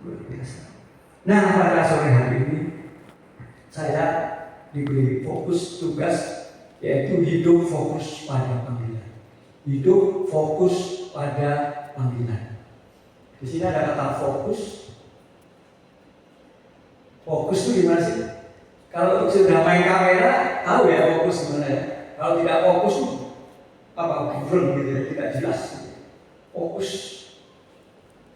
Luar biasa. Nah, pada sore hari ini saya diberi fokus tugas, yaitu hidup fokus pada panggilan. Hidup fokus pada panggilan. Di sini ada kata fokus. Fokus itu gimana sih? Kalau sudah main kamera, tahu ya fokus gimana ya. Kalau tidak fokus, belum gitu ya, tidak jelas. Fokus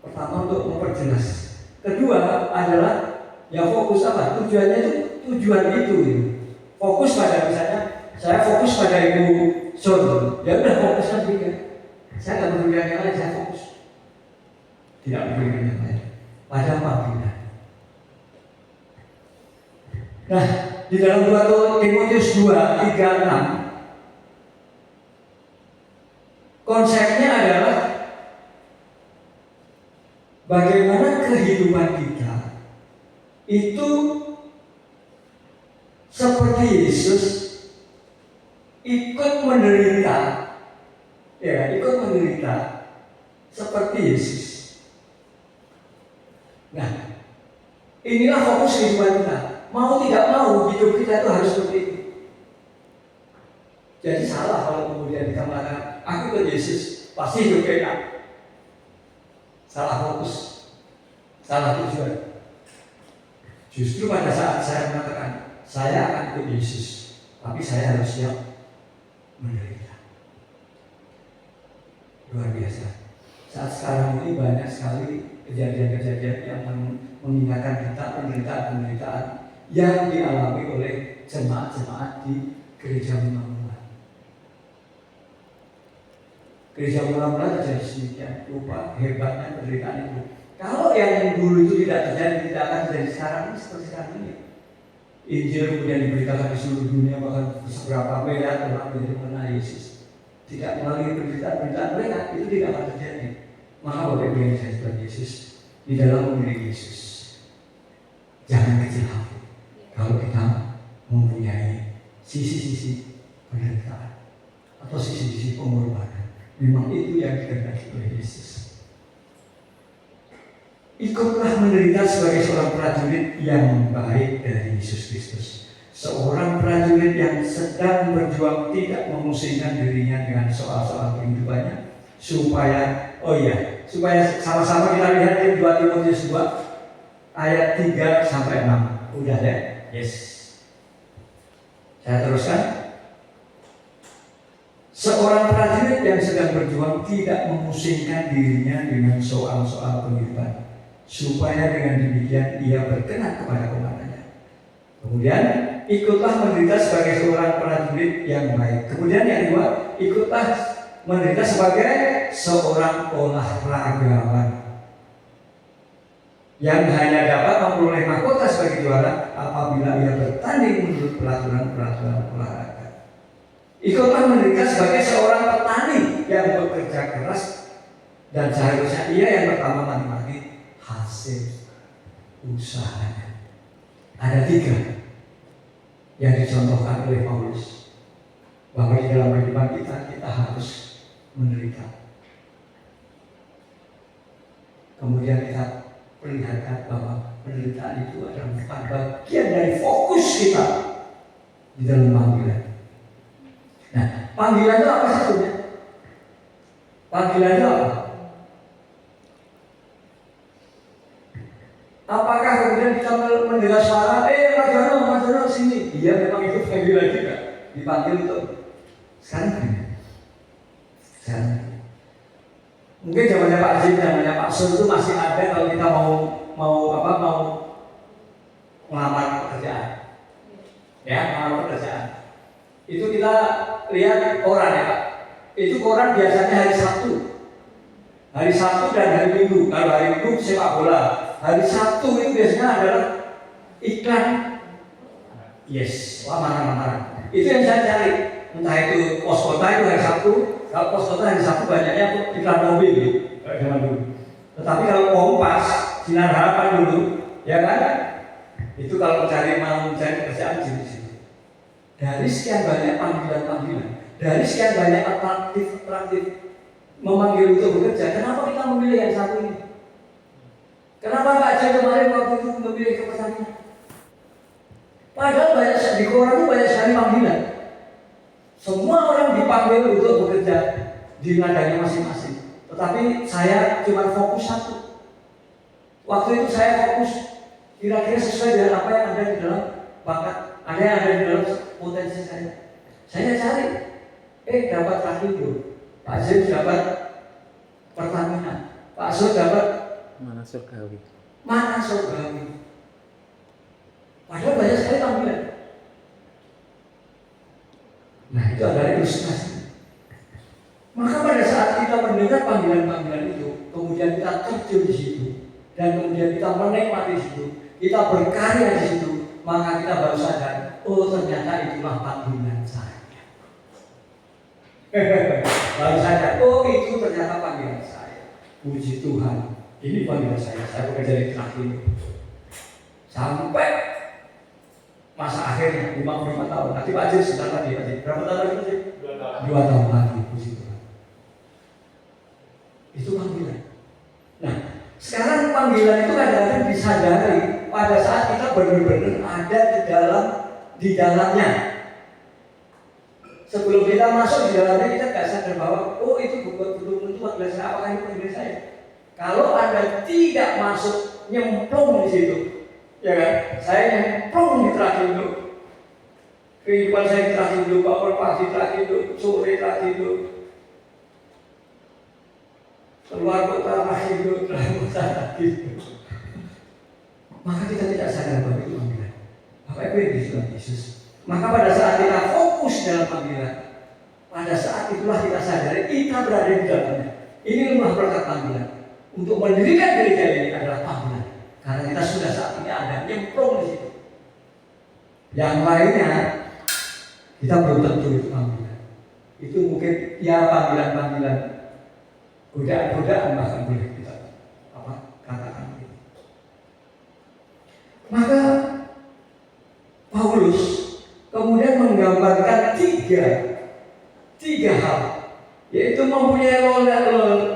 pertama untuk memperjelas. Kedua adalah yang fokus apa? Tujuannya itu tujuan itu. Fokus pada misalnya, saya fokus pada Ibu Son. Ya udah fokus aja. Saya nggak peduli yang lain, saya fokus. Tidak peduli yang lain. Pada panggilan. Nah, di dalam 2 Timotius 2:3-6 konsepnya adalah bagaimana kehidupan kita itu seperti Yesus ikut menderita, seperti Yesus. Nah, inilah fokus kehidupan kita. Mau tidak mau hidup kita itu harus seperti itu. Jadi salah kalau kemudian kita mengatakan aku ikut Yesus pasti hidup enak. Salah fokus, salah tujuan. Justru pada saat saya mengatakan saya akan ikut Yesus, tapi saya harus siap menderita. Luar biasa. Saat sekarang ini banyak sekali kejadian-kejadian yang mengingatkan kita penderitaan-penderitaan yang dialami oleh jemaat-jemaat di gereja mula-mula. Gereja mula-mula terjadi sedemikian rupa hebatnya penderitaan itu. Kalau yang dulu itu tidak terjadi, tidak akan terjadi sekarang ini seperti sekarang ini. Injil kemudian diberitakan di seluruh dunia, bahkan seberapa miliar orang mengenal Yesus. Tidak melalui penderitaan mereka, itu tidak akan terjadi. Maka Bapak Ibu yang saya sebagai Yesus di dalam memiliki Yesus, jangan kecil hati. Kalau kita mempunyai sisi-sisi penderitaan atau sisi-sisi pengorbanan, memang itu yang dikehendaki oleh Yesus. Ikutlah menderita sebagai seorang prajurit yang baik dari Yesus Kristus. Seorang prajurit yang sedang berjuang tidak memusingkan dirinya dengan soal-soal kehidupannya, supaya sama-sama kita lihat di 2 Timotius 2 ayat 3-6. Udah ya? Yes. Saya teruskan. Seorang prajurit yang sedang berjuang tidak memusingkan dirinya dengan soal-soal kehidupan, supaya dengan demikian ia berkenan kepada komandannya. Kemudian ikutlah menderita sebagai seorang prajurit yang baik. Kemudian yang kedua, ikutlah menderita sebagai seorang olahragawan yang hanya dapat memperoleh mahkota sebagai juara apabila ia bertanding menurut peraturan olahraga. Ikutlah menderita sebagai seorang petani yang bekerja keras dan seharusnya ia yang pertama menikmati hasil usahanya. Ada 3 yang dicontohkan oleh Paulus, bahwa di dalam kehidupan kita harus menderita. Kemudian kita perlihatkan bahwa penderitaan itu adalah bagian dari fokus kita di dalam panggilan. Nah, panggilan itu apa satunya? Panggilan itu apa? Apakah kemudian kita mendengar suara, Mas Jono sini? Iya, memang itu panggilan kita. Dipanggil untuk sekarang. Mungkin zamannya Pak Jim, zamannya Pak Sun itu masih ada kalau kita mau melamar pekerjaan. Ya, melamar pekerjaan. Itu kita lihat koran ya Pak. Itu koran biasanya hari Sabtu. Hari Sabtu dan hari Minggu. Kalau hari Minggu sepak bola. Hari Sabtu itu biasanya adalah iklan. Yes, lamaran. Itu yang saya cari. Entah itu pos kota itu hari Sabtu. Kalau pos kota hari Sabtu banyaknya iklan mobil zaman dulu. Tetapi kalau Kompas, Sinar Harapan dulu, ya kan? Itu kalau mau mencari pekerjaan di sini. Dari sekian banyak panggilan, dari sekian banyak atraktif memanggil untuk bekerja, kenapa kita memilih yang satu ini? Kenapa Pak Jai kemarin waktu itu memilih ke pertanian? Padahal banyak di koran itu banyak sekali panggilan. Semua orang dipanggil untuk bekerja di ladangnya masing-masing. Tetapi saya cuma fokus satu. Waktu itu saya fokus kira-kira sesuai dengan apa yang ada di dalam bakat, ada yang ada di dalam potensi saya. Saya cari, dapat Rahindo, Pak James dapat Pertamina, Pak Sur dapat mana surgawi. Padahal banyak sekali panggilan. Nah, itu adalah ilustrasi. Maka pada saat kita mendengar panggilan-panggilan itu, kemudian kita terjun di situ, dan kemudian kita menikmati di situ, kita berkarya di situ, maka kita baru sadar, oh ternyata itulah panggilan saya. Baru sadar, oh itu ternyata panggilan saya. Puji Tuhan, ini panggilan saya bekerja di terakhir. Sampai masa akhirnya 55 tahun. Nanti Pak Jir sebentar lagi, Pak Jir. Berapa tahun lagi Pak Jir? 2 tahun lagi, puji Tuhan. Itu panggilan. Nah, sekarang panggilan itu kadang-kadang disadari pada saat kita benar-benar ada di dalamnya. Sebelum kita masuk di dalamnya, kita nggak sadar bahwa oh itu bukan tentu panggilan saya, apakah itu panggilan saya? Kalau Anda tidak masuk nyemplung di situ, ya kan? Saya nyemplung di Trakindo. Kehidupan saya di Trakindo, bangun pagi Trakindo, sore Trakindo, keluar kota Trakindo, keluar kota Trakindo. Maka kita tidak sadar bahwa itu panggilan. Apa itu yang disebut Yesus? Maka pada saat kita fokus dalam panggilan, pada saat itulah kita sadari kita berada di dalamnya. Ini rumah berkat panggilan. Untuk mendirikan gereja ini adalah panggilan. Karena kita sudah saat ini ada nyemplung di situ. Yang lainnya kita belum tentu itu panggilan. Itu mungkin ya panggilan-panggilan, godaan-godaan bahkan boleh kita katakan begitu. Maka Paulus kemudian menggambarkan tiga hal, yaitu mempunyai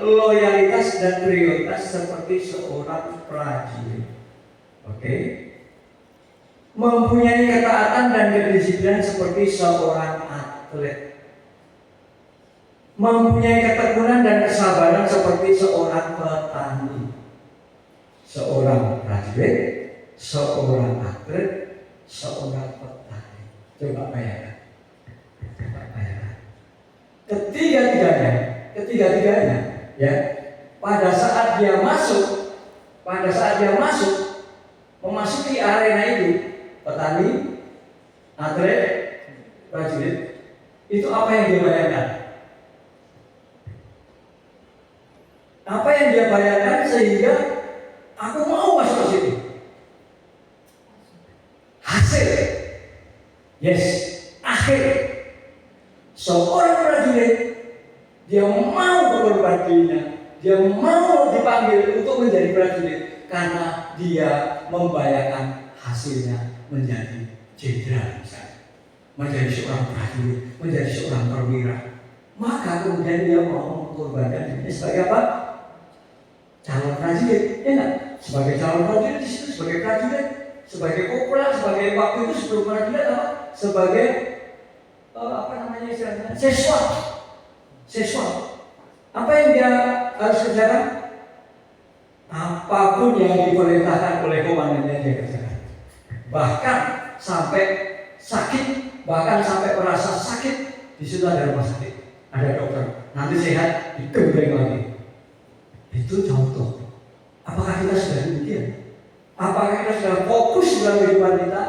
loyalitas dan prioritas seperti seorang prajurit. Oke. Mempunyai ketaatan dan kedisiplinan seperti seorang atlet. Mempunyai ketekunan dan kesabaran seperti seorang petani. Seorang prajurit, seorang atlet, seorang petani. Coba bayangkan. Ketiga-tiganya, ya, pada saat dia masuk, memasuki arena itu, petani, atlet, prajurit, itu apa yang dia bayangkan? Apa yang dia bayangkan sehingga aku mau masuk ke situ? Hasil, yes, akhir. Seorang prajurit, dia mau berkorban dirinya, dia mau dipanggil untuk menjadi prajurit karena dia membayangkan hasilnya menjadi jenderal misalnya, menjadi seorang prajurit, menjadi seorang perwira. Maka kemudian dia mau mengorbankan dirinya sebagai apa? Calon prajurit, ya enggak? Sebagai calon prajurit di situ, sebagai prajurit, sebagai kopral, sebagai waktu itu sebelum prajurit apa? Sebagai siswa. Apa yang dia harus kerjakan? Apapun yang diperintahkan oleh komandannya dia kerjakan. Bahkan sampai sakit, bahkan sampai merasa sakit, di situ ada rumah sakit, ada dokter. Nanti sehat, digembleng lagi. Itu contoh. Apakah kita sudah demikian? Apakah kita sudah fokus dalam kehidupan kita?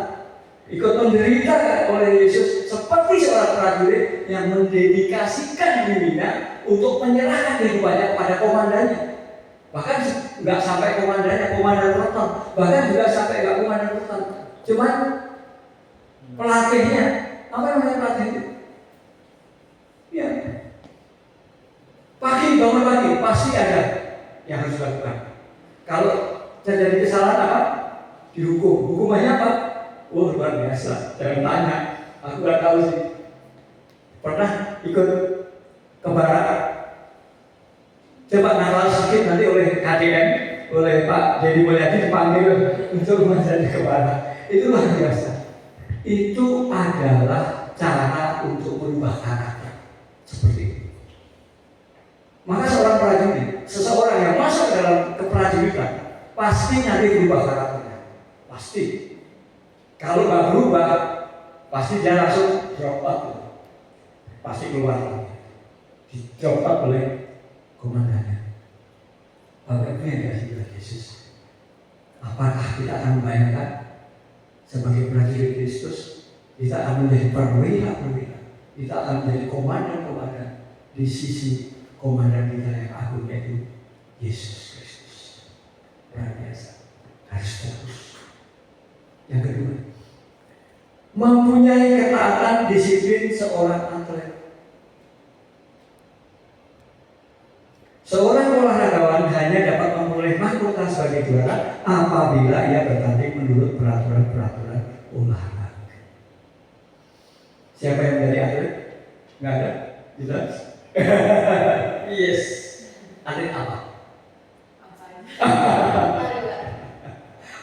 Ikut menderita oleh Yesus seperti seorang prajurit yang mendedikasikan dirinya untuk menyerahkan kehidupannya kepada komandannya. Bahkan nggak sampai komandannya, komandan peloton. Bahkan juga sampai nggak komandan peloton. Cuman pelatihnya, apa namanya pelatih itu? Ya, bangun pagi pasti ada yang harus dilakukan. Kalau terjadi kesalahan apa? Dihukum. Hukumannya apa? Wah, luar biasa, jangan tanya, aku gak tahu sih. Pernah ikut ke barat, coba nakal sakit nanti oleh KDN, oleh Pak Jadi Mulyadi dipanggil untuk menjadi kepala. Itu luar biasa. Itu adalah cara untuk merubah karakter seperti itu. Maka seorang prajurit, seseorang yang masuk dalam keprajuritan pasti nanti berubah karakternya, pasti. Kalau nggak berubah, pasti dia langsung drop out, pasti keluar, di-drop out oleh komandannya. Bapak Ibu yang dikasihi Tuhan Yesus, apakah kita akan membayangkan sebagai prajurit Kristus, kita akan menjadi perwira-perwira, kita akan menjadi komandan-komandan di sisi komandan kita yang agung, yaitu Yesus Kristus. Luar biasa, harus fokus. Yang kedua, mempunyai ketaatan disiplin seorang atlet. Seorang olahragawan hanya dapat memperoleh mahkota sebagai juara apabila ia bertanding menurut peraturan-peraturan olahraga. Siapa yang menjadi atlet? Nggak ada? Jelas? Yes. Atlet apa?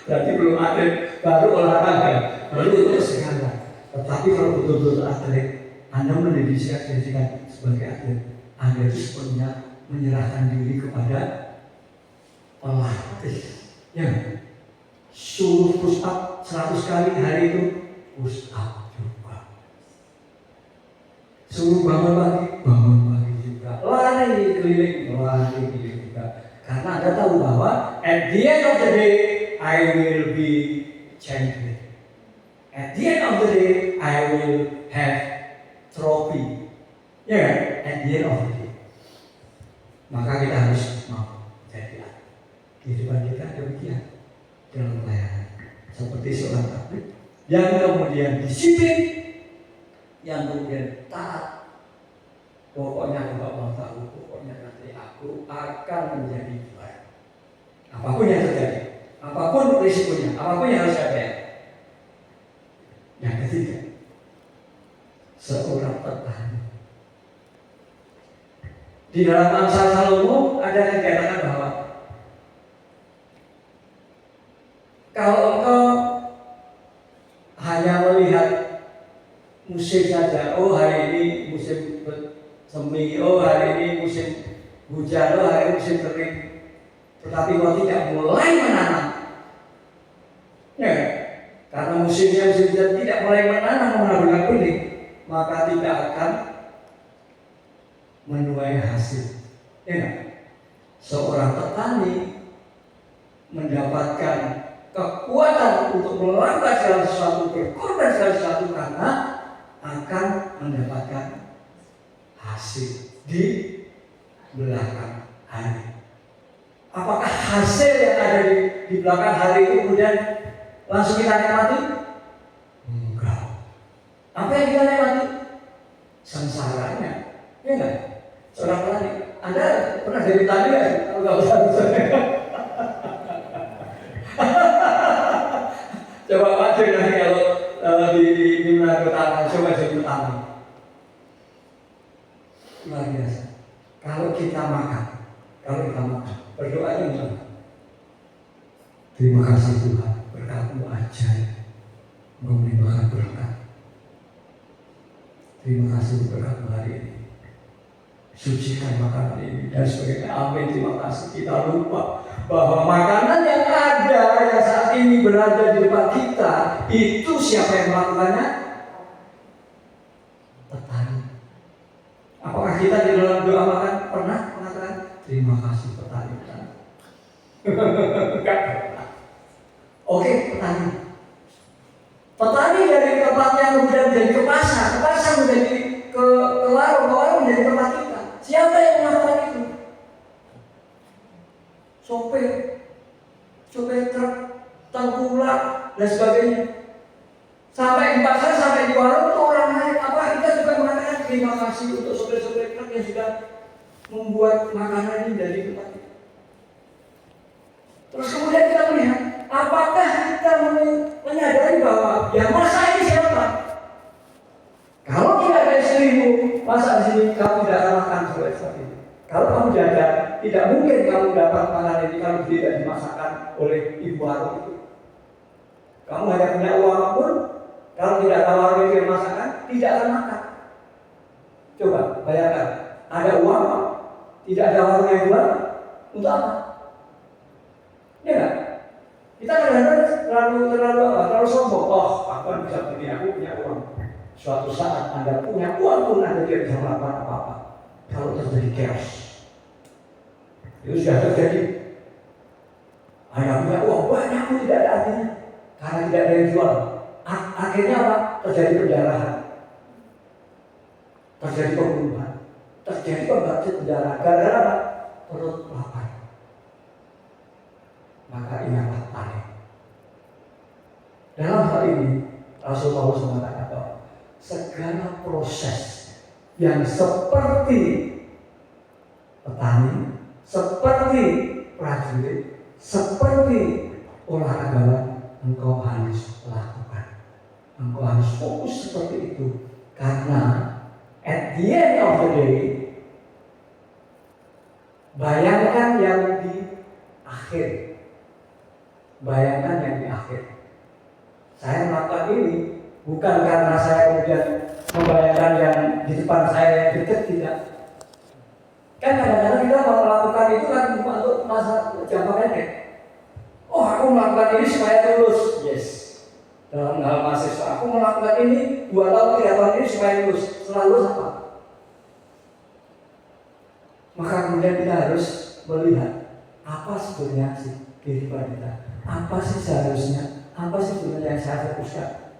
Berarti belum atlet, baru olahraga, baru itu segala. Tetapi kalau betul-betul atlet, Anda mendedikasikan sebagai atlet, Anda itu sepenuhnya menyerahkan diri kepada pelatih. Ya, suruh push up 100 kali hari itu push up juga. Suruh bangun pagi juga. Lari keliling juga. Karena Anda tahu bahwa at the end of the day I will be champion. At the end of the day I will have trophy. Ya kan? At the end of the day. Maka kita harus mau jadi atlet. Kehidupan kita demikian dalam pelayanan. Seperti seorang atlet yang kemudian disiplin, yang kemudian taat. Pokoknya aku gak mau tahu, pokoknya nanti aku akan menjadi juara. Apapun yang terjadi, apapun risikonya, apapun yang harus saya bayar. Yang ketiga, seorang petani. Di dalam Amsal Salomo ada yang dikatakan bahwa kalau engkau hanya melihat musim saja, oh hari ini musim semi, oh hari ini musim hujan, oh hari ini musim kering, tetapi kau tidak mulai menanam, ya, karena musim hujan tidak mulai menanam menabur benih, maka tidak akan menuai hasil. Ya, seorang petani mendapatkan kekuatan untuk melakukan segala sesuatu, berkorban segala sesuatu karena akan mendapatkan hasil di belakang hari. Apakah hasil yang ada di belakang hari itu kemudian langsung kita nikmati? Enggak. Apa yang kita nikmati? Sengsaranya, ya enggak? Seorang petani, Anda pernah jadi petani nggak? Kalau nggak usah. Coba Pak Jun nanti kalau di Manado Utara, coba jadi petani. Luar biasa. Kalau kita makan, berdoanya gimana? Terima kasih Tuhan, berkat-Mu ajaib, Engkau menimpakan berkat. Terima kasih berkat-Mu hari ini. Sucikan makanan ini dan sebagainya. Amin. Terima kasih. Kita lupa bahwa makanan yang ada yang saat ini berada di depan kita itu siapa yang melakukannya? Petani. Apakah kita di dalam doa makan pernah mengatakan terima kasih petani? Oke, petani. Petani dari tempat yang kemudian menjadi ke pasar menjadi ke warung menjadi tempat kita. Siapa yang melakukan itu? Sopir truk, tengkulak dan sebagainya. Sampai di pasar, sampai di warung itu orang naik. Apa kita juga mengatakan terima kasih untuk sopir-sopir truk yang sudah membuat makanan ini dari tempat kita. Terus kemudian kita melihat, apakah kita menyadari bahwa yang masak ini siapa? Kalau tidak ada istrimu, masa di sini kamu tidak akan makan seperti ini. Kalau kamu jajan, itu tidak mungkin kamu dapat makanan ini kalau tidak dimasakkan oleh ibu warung itu. Kamu hanya punya uang pun, kalau tidak ada warung itu yang masakan, tidak akan makan. Coba bayangkan, ada uang, tidak ada warung yang jual, untuk apa? Ya kan? Kita kadang-kadang terlalu sombong. Oh, aku bisa begini, aku punya uang. Suatu saat Anda punya uang pun Anda tidak bisa melakukan apa-apa. Kalau terjadi chaos, itu sudah terjadi. Anda punya uang banyak pun tidak ada artinya, karena tidak ada yang jual. Akhirnya apa? Terjadi pendarahan, terjadi pembunuhan, terjadi pembakaran penjara. Gara-gara apa? Perut lapar. Maka ingatlah paling. Dalam hal ini Rasul Paulus mengatakan bahwa segala proses yang seperti petani, seperti prajurit, seperti olahragawan, engkau harus lakukan. Engkau harus fokus seperti itu, karena at the end of the day, bayangkan yang di akhir. Bayangkan yang di akhir. Saya melakukan ini bukan karena saya kemudian membayangkan yang di depan saya yang dekat, tidak. Kan kadang-kadang kita mau melakukan itu kan untuk masa jangka pendek. Oh, aku melakukan ini supaya lulus. Yes. Dalam hal mahasiswa, aku melakukan ini 2 tahun 3 tahun ini supaya lulus. Setelah lulus apa? Maka kemudian kita harus melihat apa sebenarnya sih kehidupan kita. Apa sih seharusnya? Apa sih sebenarnya yang saya fokuskan?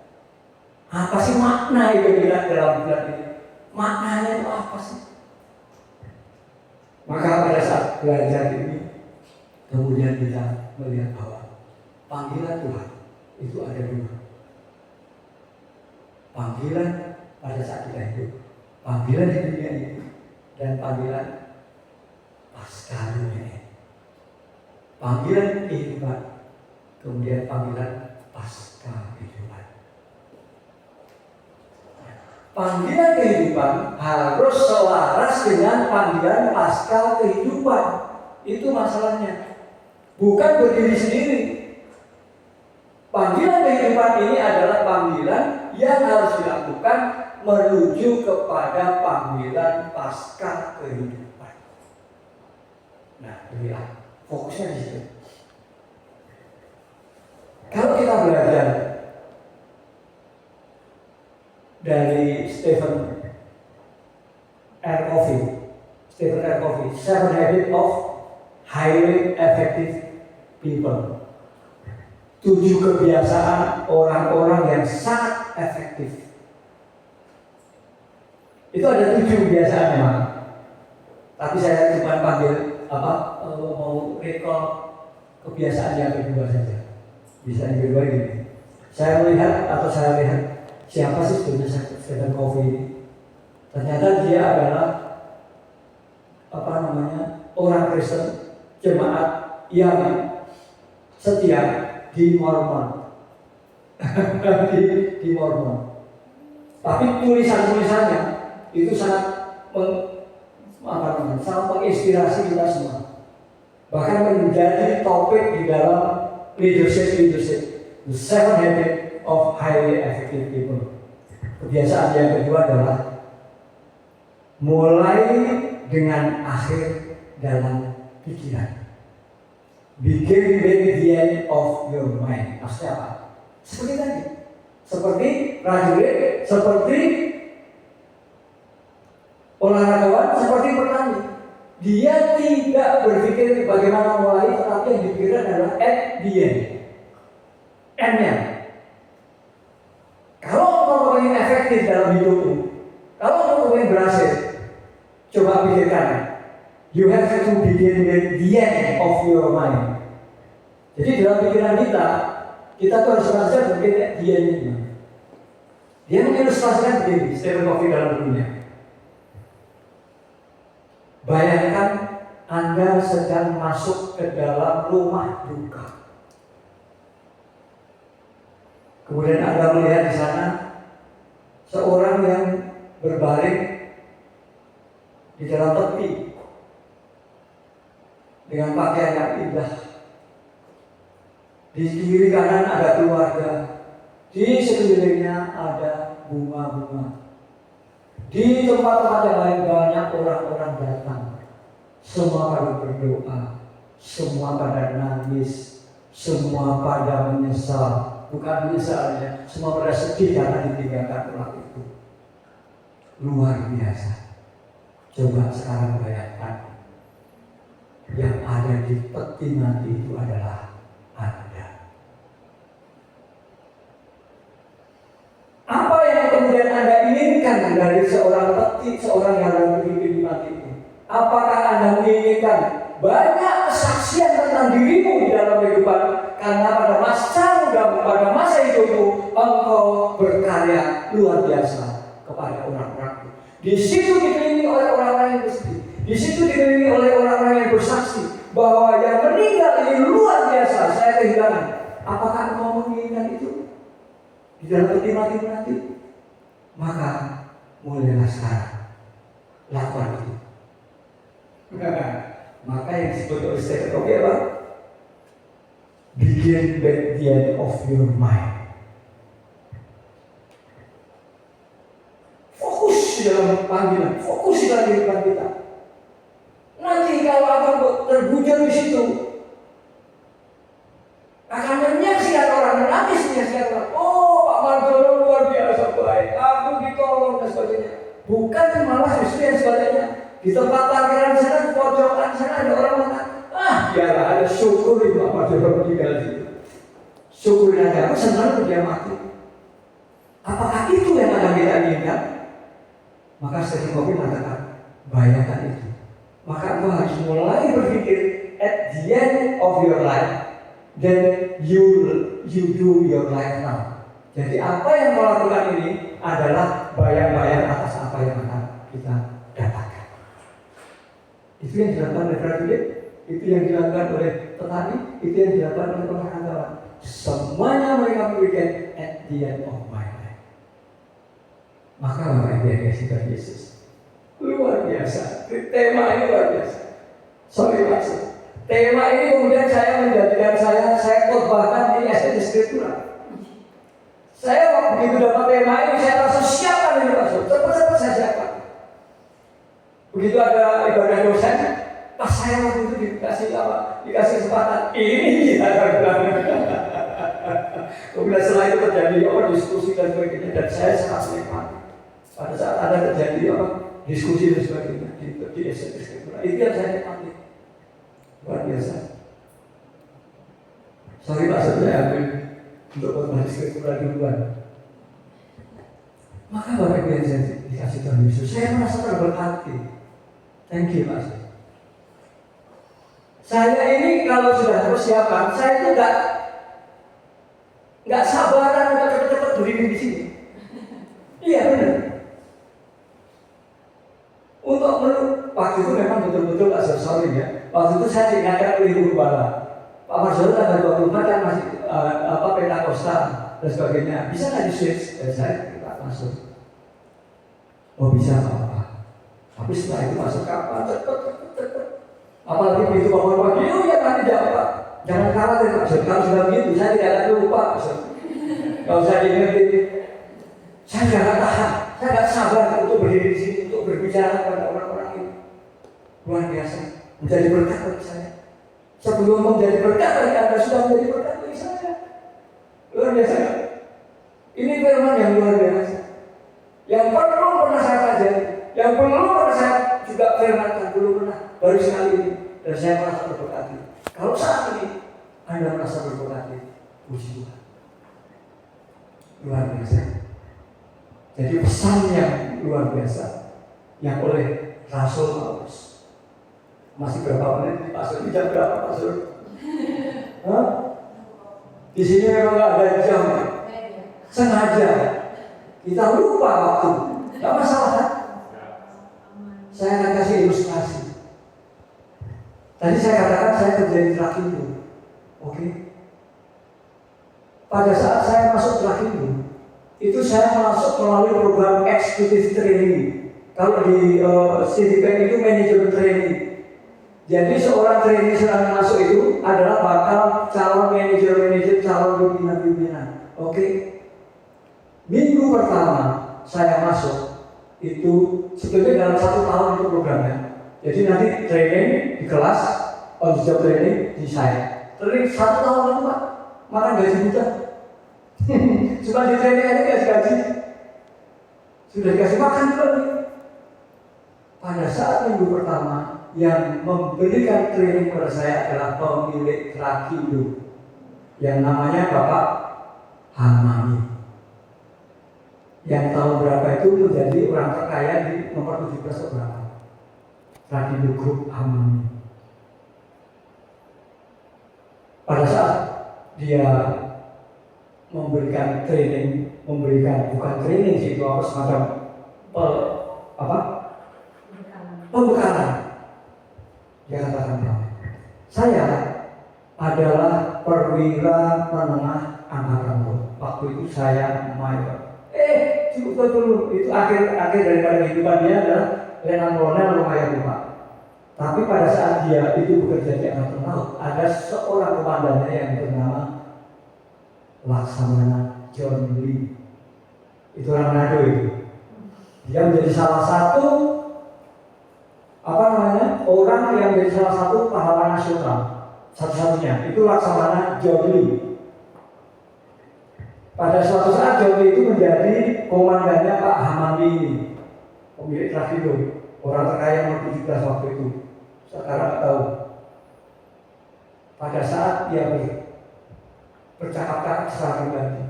Apa sih makna hidup kita dalam bulan ini? Maknanya itu apa sih? Maka pada saat belajar ini, kemudian kita melihat bahwa panggilan Tuhan itu ada 2. Panggilan pada saat kita hidup, panggilan di dunia ini, dan panggilan pasca dunia ini. Panggilan kehidupan, kemudian panggilan pasca kehidupan. Panggilan kehidupan harus selaras dengan panggilan pasca kehidupan. Itu masalahnya. Bukan berdiri sendiri. Panggilan kehidupan ini adalah panggilan yang harus dilakukan menuju kepada panggilan pasca kehidupan. Nah, inilah fokusnya di situ. Kalau kita belajar dari Stephen R. Covey, 7 Habits of Highly Effective People. 7 kebiasaan orang-orang yang sangat efektif. Itu ada 7 kebiasaan memang. Tapi saya cuma panggil mau recall kebiasaan yang kedua saja. Bisa yang kedua gini. Saya lihat siapa sih sebenarnya Stephen Covey ini? Ternyata dia adalah orang Kristen, jemaat yang setia di Mormon. di Mormon. Tapi tulisan-tulisannya itu sangat menginspirasi kita semua. Bahkan menjadi topik di dalam leadership. The 7 Habits of Highly Effective People. Kebiasaan yang kedua adalah mulai dengan akhir dalam pikiran. Begin with the end of your mind. Maksudnya apa? Seperti tadi. Seperti prajurit, seperti olahragawan, seperti petani. Dia tidak berpikir bagaimana mulai, tetapi yang dipikirkan adalah at the end. End-nya. Kalau engkau ingin efektif dalam hidupmu, kalau engkau ingin berhasil, coba pikirkan. You have to begin with the end of your mind. Jadi dalam pikiran kita tuh harus merasa berpikir at the end ini. Dia mengilustrasikan begini, Stephen Covey dalam bukunya. Bayangkan Anda sedang masuk ke dalam rumah duka. Kemudian Anda melihat di sana seorang yang berbaring di dalam tepi. Di kiri kanan ada keluarga, di sekelilingnya ada bunga-bunga. Di tempat-tempat yang lain banyak orang-orang datang. Semua pada berdoa, semua pada nangis, semua pada menyesal. Bukan menyesalnya, semua pada sedih karena ditinggalkan orang itu. Luar biasa. Coba sekarang bayangkan, yang ada di peti mati itu adalah Anda. Apa yang kemudian Anda inginkan dari seorang peti, seorang yang ada di peti mati itu? Apakah Anda menginginkan banyak kesaksian tentang dirimu di dalam kehidupan? Karena pada masa mudamu, pada masa hidupmu, engkau berkarya luar biasa kepada orang-orang. Di situ dikelilingi oleh orang-orang yang bersedih. Di situ dikelilingi oleh orang-orang yang bersaksi bahwa yang meninggal ini luar biasa, saya kehilangan. Apakah engkau menginginkan itu di dalam peti mati nanti? Maka mulailah sekarang lakukan itu. Maka yang disebut oleh Stephen Covey apa? Begin at the end of your mind. Fokus di dalam panggilan, fokus di dalam kehidupan kita. Nanti kalau akan terbujur di situ, akan menyaksikan orang, menangis menyaksikan orang. Oh, Pak Marjono luar biasa baik, aku ditolong dan sebagainya. Bukan malah justru yang sebaliknya. Di tempat parkiran sana, di pojokan sana ada orang mengatakan, biarlah ada syukur Pak Marjono meninggal di situ. Syukurin aja, aku senang dia mati. Apakah itu yang akan kita inginkan? Maka Stephen Covey mengatakan, bayangkan itu. Maka engkau harus mulai berpikir at the end of your life, then you do your life now. Jadi apa yang kau lakukan ini adalah bayang-bayang atas apa yang akan kita dapatkan. Itu yang dilakukan oleh prajurit, itu yang dilakukan oleh petani, itu yang dilakukan oleh perantauan. Semuanya mereka berpikir at the end of my life. Maka Bapak Ibu yang dikasihi Yesus, luar biasa. Tema ini luar biasa. Sorry maksud. Tema ini kemudian saya menjadikan saya khotbahkan di SD Skriptura. Saya begitu dapat tema ini, saya langsung siapkan ini maksud. Cepat-cepat saya siapkan. Begitu ada ibadah dosen, pas saya waktu itu dikasih kesempatan ini kita akan bilang. Kemudian setelah itu terjadi diskusi dan sebagainya, dan saya sangat menikmati. Pada saat ada terjadi diskusi dan sebagainya di SMP Skriptura, itu yang saya nikmati. Luar biasa. Sorry Pak, saya ambil untuk khotbah Skriptura duluan. Maka Bapak Ibu yang saya dikasih Tuhan Yesus, saya merasa terberkati. Thank you Pak. Saya ini kalau sudah persiapan, saya itu nggak sabaran untuk cepat-cepat berdiri di sini. Iya benar. Untuk waktu itu memang betul-betul sorry ya. Waktu itu saya diingatkan oleh Ibu Kepala, Pak Marjono tanggal 24 kan masih Pentakosta dan sebagainya. Bisa nggak di switch? Dan saya tidak masuk. Oh bisa Pak. Tapi setelah itu masuk kapan? Cepet. Apalagi begitu bangun pagi, oh ya nanti jawab. Jangan khawatir Pak. Kalau sudah begitu, saya tidak akan lupa. Kalau saya diingetin, saya nggak tahan. Saya nggak sabar untuk berdiri di sini, untuk berbicara kepada orang-orang ini. Luar biasa, menjadi berkat bagi saya. Sebelum menjadi berkat bagi Anda, sudah menjadi berkat bagi saya. Luar biasa. Ini firman yang luar biasa. Yang perlu pernah saya pelajari, yang perlu pernah saya juga firmankan, belum pernah. Baru sekali ini, dan saya merasa berberkati. Kalau saat ini Anda merasa berberkati, puji Tuhan. Luar biasa. Jadi pesan yang luar biasa yang oleh Rasul Paulus. Masih berapa menit Pak Sur? Jam berapa Pak Sur? Di sini memang nggak ada jam. Sengaja kita lupa waktu. Nggak masalah kan? Saya akan kasih ilustrasi. Tadi saya katakan saya kerja di Trakindo. Oke? Pada saat saya masuk Trakindo, itu saya masuk melalui program executive training. Kalau di Citibank itu manajemen training. Jadi seorang trainee sedang masuk itu adalah bakal calon manajer, calon pimpinan. Oke. Minggu pertama saya masuk itu sebetulnya dalam 1 tahun itu programnya. Jadi nanti training di kelas, on the job training di saya. Training 1 tahun itu Pak, makan gaji buta. Cuma di training aja dikasih gaji. Sudah dikasih makan terus. Pada saat minggu pertama yang memberikan training kepada saya adalah pemilik Trakindo yang namanya Bapak Hamami. Yang tahun berapa itu menjadi orang terkaya di nomor 17 atau berapa? Trakindo Group Hamami. Pada saat dia memberikan training, bukan training sih, itu harus semacam pembekalan. Dia katakan, saya adalah perwira menengah angkatan laut. Waktu itu saya mayor. Cukup dulu. Itu akhir daripada kehidupan dia adalah Letnan Kolonel atau mayor Pak. Tapi pada saat dia itu bekerja di angkatan laut, ada seorang komandannya yang bernama Laksamana John Lee. Itu orang Manado itu. Dia menjadi salah satu orang yang menjadi salah satu pahlawan nasional. Satu-satunya itu Laksamana John Lee. Pada suatu saat John Lee itu menjadi komandannya Pak Hamami ini, pemilik Trakindo, orang terkaya nomor 17 waktu itu. Sekarang tahu. Pada saat dia bercakap-cakap secara pribadi,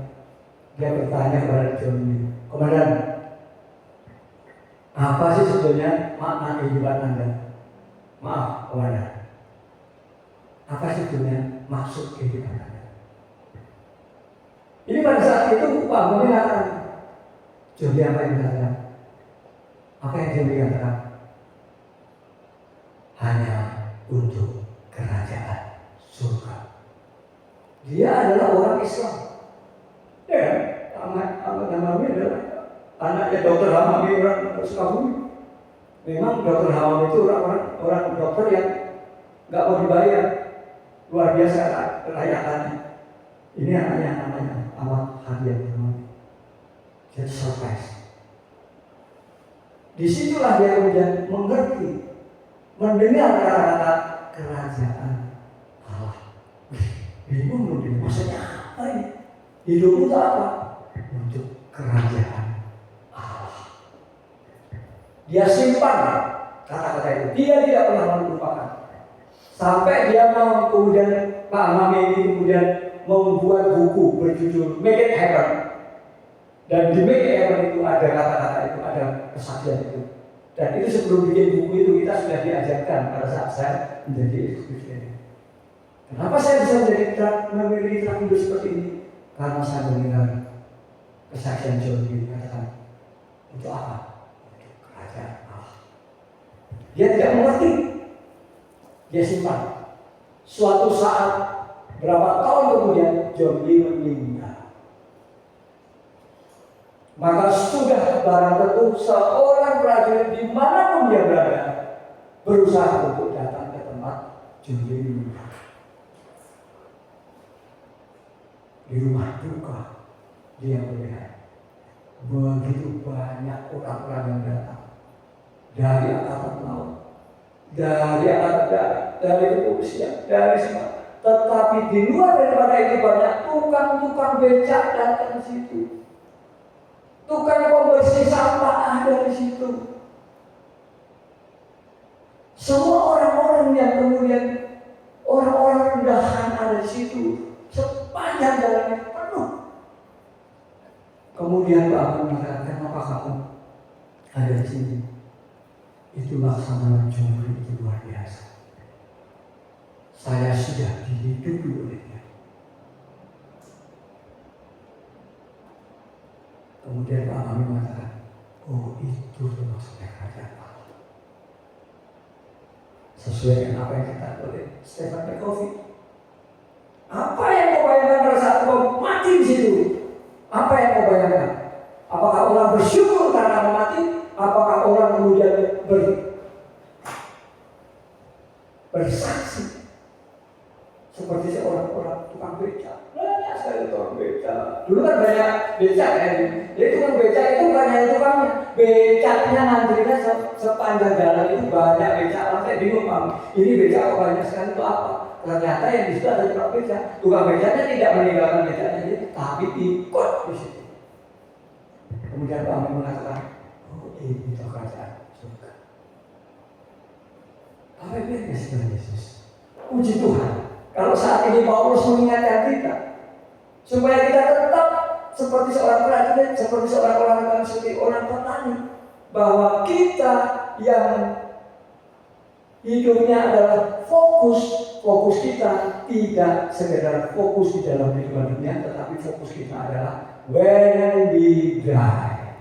dia bertanya kepada John Lee, komandan, apa sih sebetulnya makna kehidupan Anda? Maaf, komandan. Apa sih sebetulnya maksud kehidupan Anda? Ini pada saat itu Pak Hamami mengatakan, John Lee apa yang dikatakan? Apa yang John Lee katakan? Hanya untuk kerajaan surga. Dia adalah orang Islam. Ya, Ahmad Hamami adalah anaknya Dr. Hamami, orang Sukabumi. Memang Dr. Hamami itu orang dokter yang nggak mau dibayar, luar biasa kekayaannya. Ini anaknya namanya Ahmad Hamami. Jadi surprise. Disitulah dia kemudian mengerti, mendengar kata-kata kerajaan Allah. Bingung loh dia, maksudnya apa ini? Hidup itu apa? Untuk kerajaan Allah. Dia simpan kata-kata itu. Dia tidak pernah melupakan. Sampai dia mau kemudian Pak Hamami ini kemudian membuat buku berjudul Make It Happen. Dan di Make It Happen itu ada kata-kata itu, ada kesaksian itu. Dan itu sebelum bikin buku itu kita sudah diajarkan pada saat saya menjadi eksekutif. Kenapa saya bisa memiliki Trakindo seperti ini? Karena saya mendengar kesaksian John Lee katakan, untuk apa? Untuk kerajaan Allah. Dia tidak mengerti. Dia simpan. Suatu saat berapa tahun kemudian John Lee meninggal. Maka sudah barang tentu seorang prajurit dimanapun dia berada berusaha untuk datang ke tempat John Lee meninggal. Di rumah duka dia melihat begitu banyak orang-orang yang datang dari angkatan laut, dari kepolisian, dari semua. Tetapi di luar daripada itu banyak tukang-tukang becak datang di situ. Tukang pembersih sampah ada di situ. Semua orang-orang yang kemudian orang-orang rendahan ada di situ. Sepanjang jalannya penuh. Kemudian Pak Abu mengatakan, kenapa kamu ada di sini? Itu Laksamana John Lee itu luar biasa. Saya sudah dihidupi olehnya. Kemudian Pak Abu mengatakan, oh itu maksudnya kerajaan Allah. Sesuai dengan apa yang dikatakan oleh Stephen M. Covey. Apa yang kau bayangkan pada saat kau mati di situ? Apa yang kau bayangkan? Apakah orang bersyukur karena mati? Apakah orang kemudian Dulu kan banyak becak kan. Jadi tukang becak itu bukan hanya tukangnya, becaknya ngantrinya sepanjang jalan itu banyak becak. Sampai bingung Bang, ini becak kok banyak sekali itu apa? Ternyata yang di situ ada tukang becak. Tukang becaknya tidak meninggalkan becaknya, tapi ikut di situ. Kemudian kami mengatakan, oh ini itu kerajaan surga. Apa yang dikasih Tuhan Yesus? Puji Tuhan. Kalau saat ini Paulus mengingatkan kita, supaya kita tetap seperti seorang prajurit, seperti seorang orang seperti orang petani, bahwa kita yang hidupnya adalah fokus kita tidak sekedar fokus di dalam kehidupan dunia, tetapi fokus kita adalah when we die.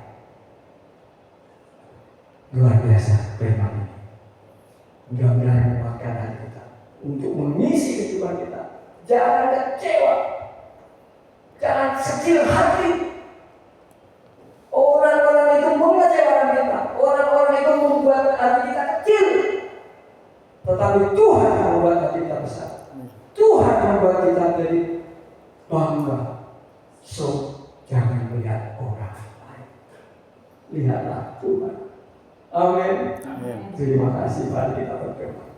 Luar biasa firman ini. Mudah-mudahan menguatkan hati kita untuk mengisi kehidupan kita. Jangan kecewa, jangan sekecil hati. Orang-orang itu mengecewakan kita, orang-orang itu membuat hati kita kecil. Tetapi Tuhan yang membuat hati kita besar. Tuhan yang membuat kita menjadi bangga. So, jangan melihat orang lain, lihatlah Tuhan. Amin. Terima kasih. Mari kita berdoa.